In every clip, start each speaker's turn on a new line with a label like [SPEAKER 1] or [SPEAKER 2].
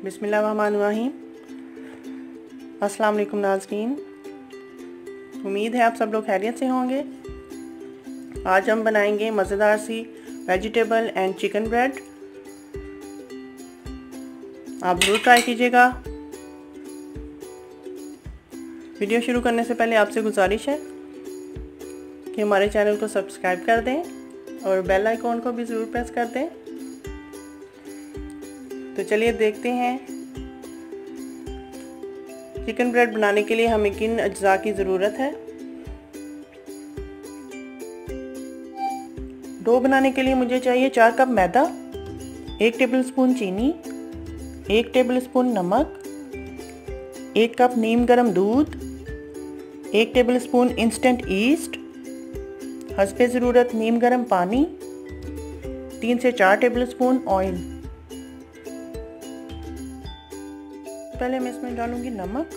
[SPEAKER 1] बिस्मिल्लाहिर्रहमानिर्रहीम। अस्सलाम वालेकुम नाज़रीन, उम्मीद है आप सब लोग खैरियत से होंगे। आज हम बनाएंगे मज़ेदार सी वेजिटेबल एंड चिकन ब्रेड। आप ज़रूर ट्राई कीजिएगा। वीडियो शुरू करने से पहले आपसे गुजारिश है कि हमारे चैनल को सब्सक्राइब कर दें और बेल आइकॉन को भी ज़रूर प्रेस कर दें। तो चलिए देखते हैं चिकन ब्रेड बनाने के लिए हमें किन अज्जा की ज़रूरत है। डो बनाने के लिए मुझे चाहिए 4 कप मैदा, 1 टेबलस्पून चीनी, 1 टेबलस्पून नमक, 1 कप नीम गर्म दूध, 1 टेबलस्पून इंस्टेंट ईस्ट, हस्बे ज़रूरत नीम गर्म पानी, 3 से 4 टेबलस्पून ऑयल। पहले मैं इसमें डालूंगी नमक,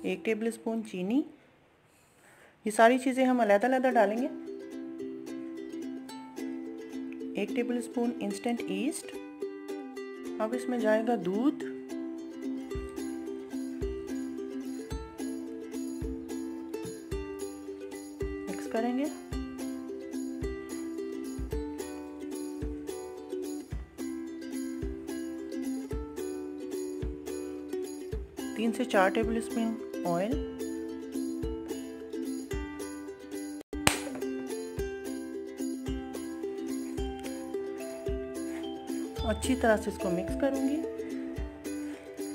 [SPEAKER 1] 1 टेबलस्पून चीनी। ये सारी चीज़ें हम अलग-अलग डालेंगे। 1 टेबलस्पून इंस्टेंट ईस्ट। अब इसमें जाएगा दूध, मिक्स करेंगे। तीन से 4 टेबलस्पून ऑयल, अच्छी तरह से इसको मिक्स करूंगी।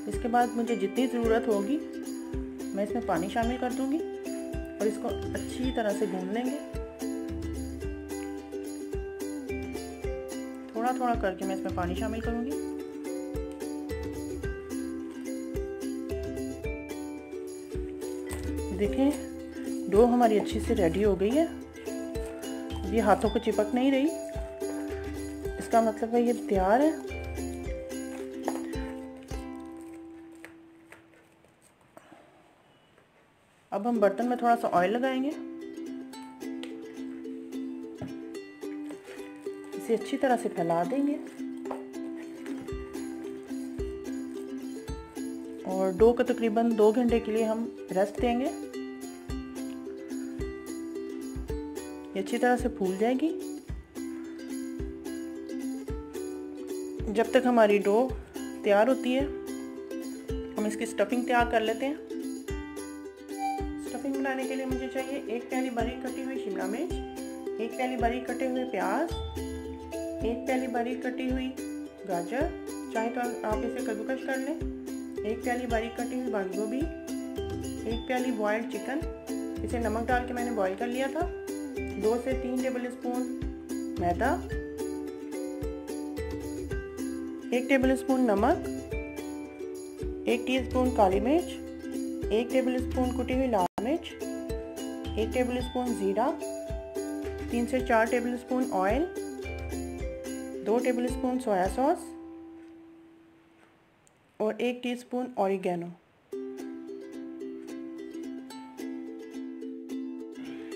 [SPEAKER 1] इसके बाद मुझे जितनी ज़रूरत होगी मैं इसमें पानी शामिल कर दूंगी और इसको अच्छी तरह से गूंद लेंगे। थोड़ा थोड़ा करके मैं इसमें पानी शामिल करूंगी। देखें डो हमारी अच्छी से रेडी हो गई है। ये हाथों को चिपक नहीं रही, इसका मतलब है ये तैयार है। अब हम बर्तन में थोड़ा सा ऑयल लगाएंगे, इसे अच्छी तरह से फैला देंगे और डो को तकरीबन 2 घंटे के लिए हम रेस्ट देंगे। ये अच्छी तरह से फूल जाएगी। जब तक हमारी डो तैयार होती है हम इसकी स्टफिंग तैयार कर लेते हैं। स्टफिंग बनाने के लिए मुझे चाहिए 1 प्याली बारीक कटी हुई शिमला मिर्च, 1 प्याली बारीक कटे हुए प्याज, 1 प्याली बारीक कटी हुई गाजर, चाहे तो आप इसे कद्दूकस कर लें, 1 प्याली बारीक कटी हुई बंद गोभी, 1 प्याली बॉयल्ड चिकन, इसे नमक डाल के मैंने बॉईल कर लिया था, 2 से 3 टेबलस्पून मैदा, 1 टेबलस्पून नमक, 1 टीस्पून काली मिर्च, 1 टेबलस्पून कुटी हुई लाल मिर्च, 1 टेबलस्पून ज़ीरा, 3 से 4 tablespoon oil, 2 tablespoon soya sauce और 1 टीस्पून ऑरिगेनो।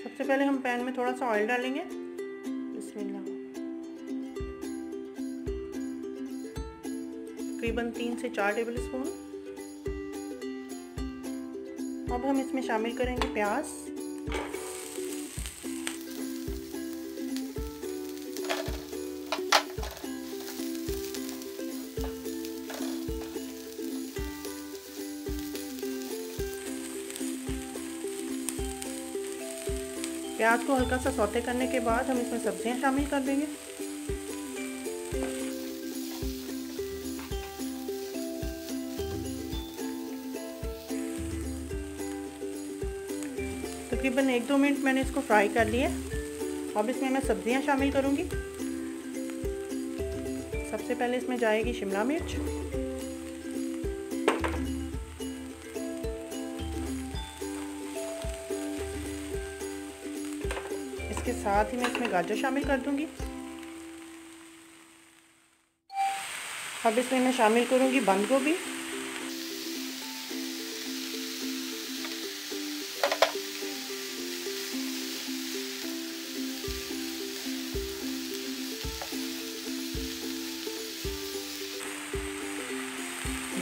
[SPEAKER 1] सबसे पहले हम पैन में थोड़ा सा ऑयल डालेंगे। बिस्मिल्लाह। तकरीबन 3 से 4 टेबलस्पून। अब हम इसमें शामिल करेंगे प्याज, प्याज को हल्का सा सौते करने के बाद हम इसमें सब्जियां शामिल कर देंगे। तकरीबन 1-2 मिनट मैंने इसको फ्राई कर लिया। अब इसमें मैं सब्जियां शामिल करूंगी। सबसे पहले इसमें जाएगी शिमला मिर्च, इसके साथ ही मैं इसमें गाजर शामिल कर दूंगी। अब इसमें मैं शामिल करूंगी बंद गोभी,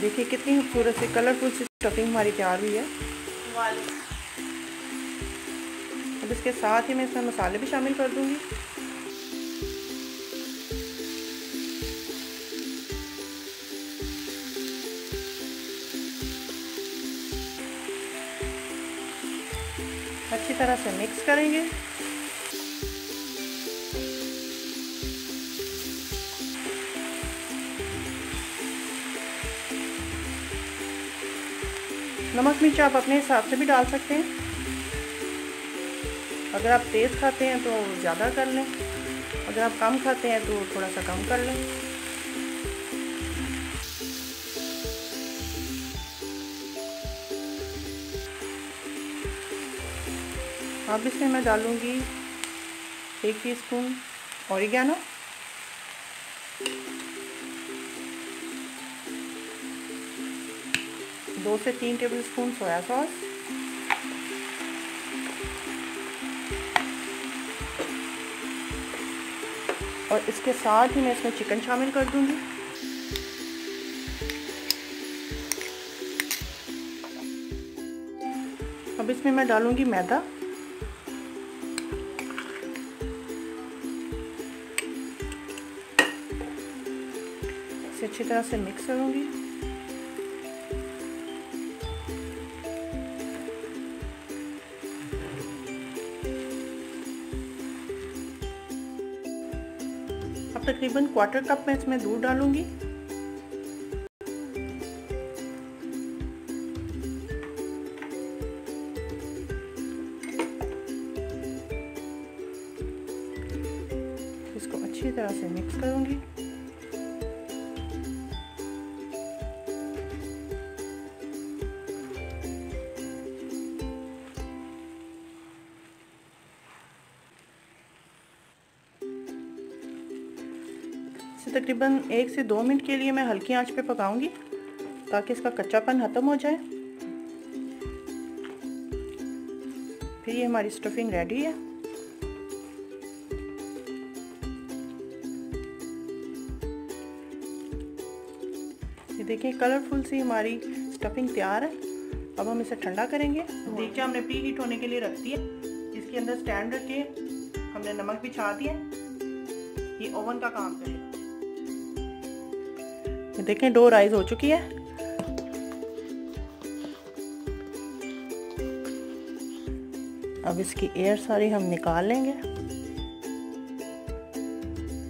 [SPEAKER 1] देखिए कितनी खूबसूरत से कलरफुल सी स्टफिंग हमारी तैयार हुई है। अब इसके साथ ही मैं इसमें मसाले भी शामिल कर दूंगी। अच्छी तरह से मिक्स करेंगे। नमक मिर्च आप अपने हिसाब से भी डाल सकते हैं। अगर आप तेज़ खाते हैं तो ज़्यादा कर लें, अगर आप कम खाते हैं तो थोड़ा सा कम कर लें। अब इसमें मैं डालूँगी 1 टीस्पून ऑरिगेनो, 2 से 3 टेबलस्पून सोया सॉस, और इसके साथ ही मैं इसमें चिकन शामिल कर दूंगी। अब इसमें मैं डालूंगी मैदा, इसे अच्छी तरह से मिक्स करूंगी। अब तकरीबन 1/4 कप मैं इसमें दूध डालूंगी। इसको अच्छी तरह से मिक्स करूंगी। तकरीबन 1 से 2 मिनट के लिए मैं हल्की आंच पे पकाऊंगी ताकि इसका कच्चापन ख़त्म हो जाए। फिर ये हमारी स्टफिंग रेडी है। ये देखिए कलरफुल सी हमारी स्टफिंग तैयार है। अब हम इसे ठंडा करेंगे। देखिए हमने प्री हीट होने के लिए रख दिया। इसके अंदर स्टैंड रख के हमने नमक बिछा दिया। ये ओवन का काम करेगा। देखें डो राइज हो चुकी है। अब इसकी एयर सारी हम निकाल लेंगे।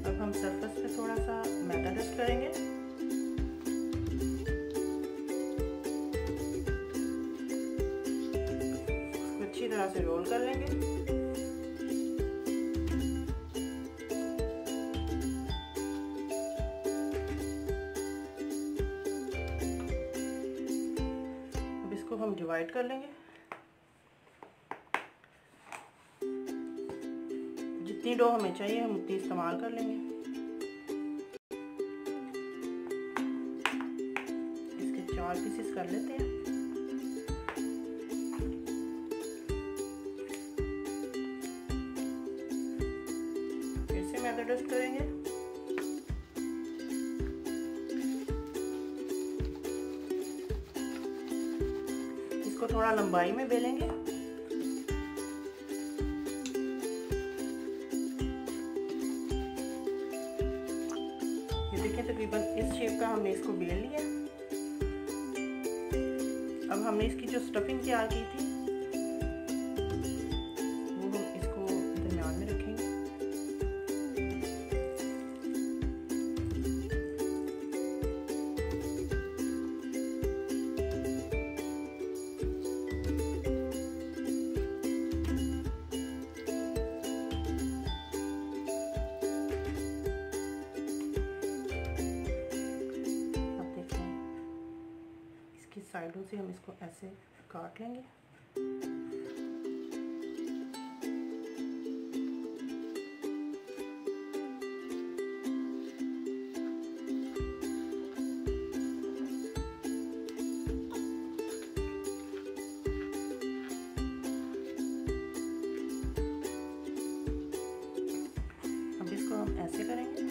[SPEAKER 1] अब हम सरफेस पे थोड़ा सा मैदा डस्ट करेंगे। अच्छी तरह से रोल कर लेंगे। हम डिवाइड कर लेंगे। जितनी डो हमें चाहिए हम उतनी इस्तेमाल कर लेंगे। इसके 4 पीसेस कर लेते हैं। फिर से मैदा डस्ट करेंगे। इसको थोड़ा लंबाई में बेलेंगे। ये देखिए तकरीबन इस शेप का हमने इसको बेल लिया। अब हमने इसकी जो स्टफिंग तैयार की थी वो हम इसको दरमियान में रखेंगे। साइडों से हम इसको ऐसे काट लेंगे। अब इसको हम ऐसे करेंगे।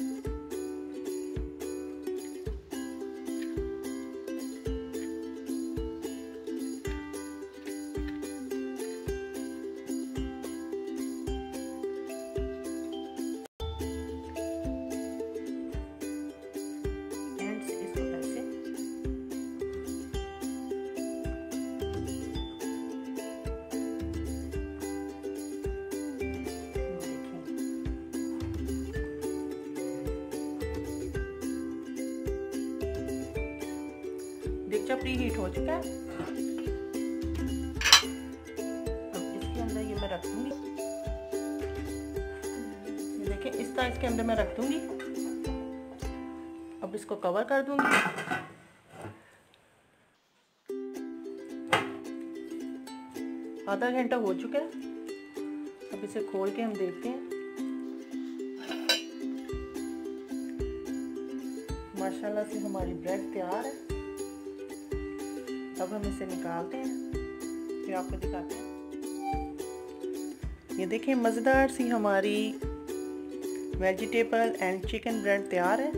[SPEAKER 1] मिर्चा प्री हीट हो चुका है। अब इसके अंदर ये मैं रख दूंगी। ये देखिए इस तरह इसके अंदर मैं रख दूंगी। अब इसको कवर कर दूंगी। आधा घंटा हो चुका है। अब इसे खोल के हम देखते हैं। माशाल्लाह से हमारी ब्रेड तैयार है। अब हम इसे निकालते हैं, फिर आपको दिखाते हैं। ये देखिए मज़ेदार सी हमारी वेजिटेबल एंड चिकन ब्रेड तैयार है।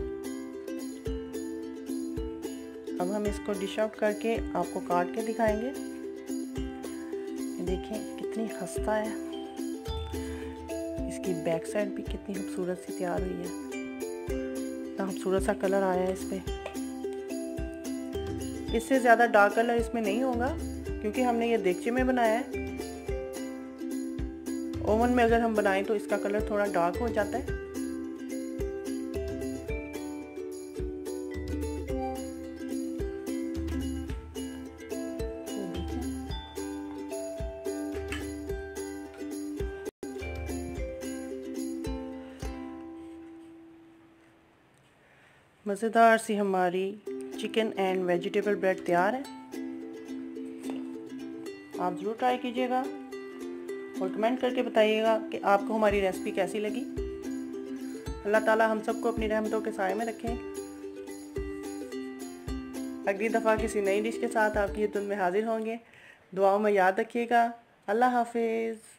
[SPEAKER 1] अब हम इसको डिश आउट करके आपको काट के दिखाएंगे। ये देखें कितनी खस्ता है। इसकी बैक साइड भी कितनी खूबसूरत सी तैयार हुई है। इतना खूबसूरत सा कलर आया है इस पे। इससे ज़्यादा डार्क कलर इसमें नहीं होगा क्योंकि हमने ये देगचे में बनाया है। ओवन में अगर हम बनाएं तो इसका कलर थोड़ा डार्क हो जाता है। मज़ेदार सी हमारी चिकन एंड वेजिटेबल ब्रेड तैयार है। आप ज़रूर ट्राई कीजिएगा और कमेंट करके बताइएगा कि आपको हमारी रेसिपी कैसी लगी। अल्लाह ताला हम सबको अपनी रहमतों के साए में रखें। अगली दफ़ा किसी नई डिश के साथ आपकी खिदमत में हाजिर होंगे। दुआओं में याद रखिएगा। अल्लाह हाफिज़।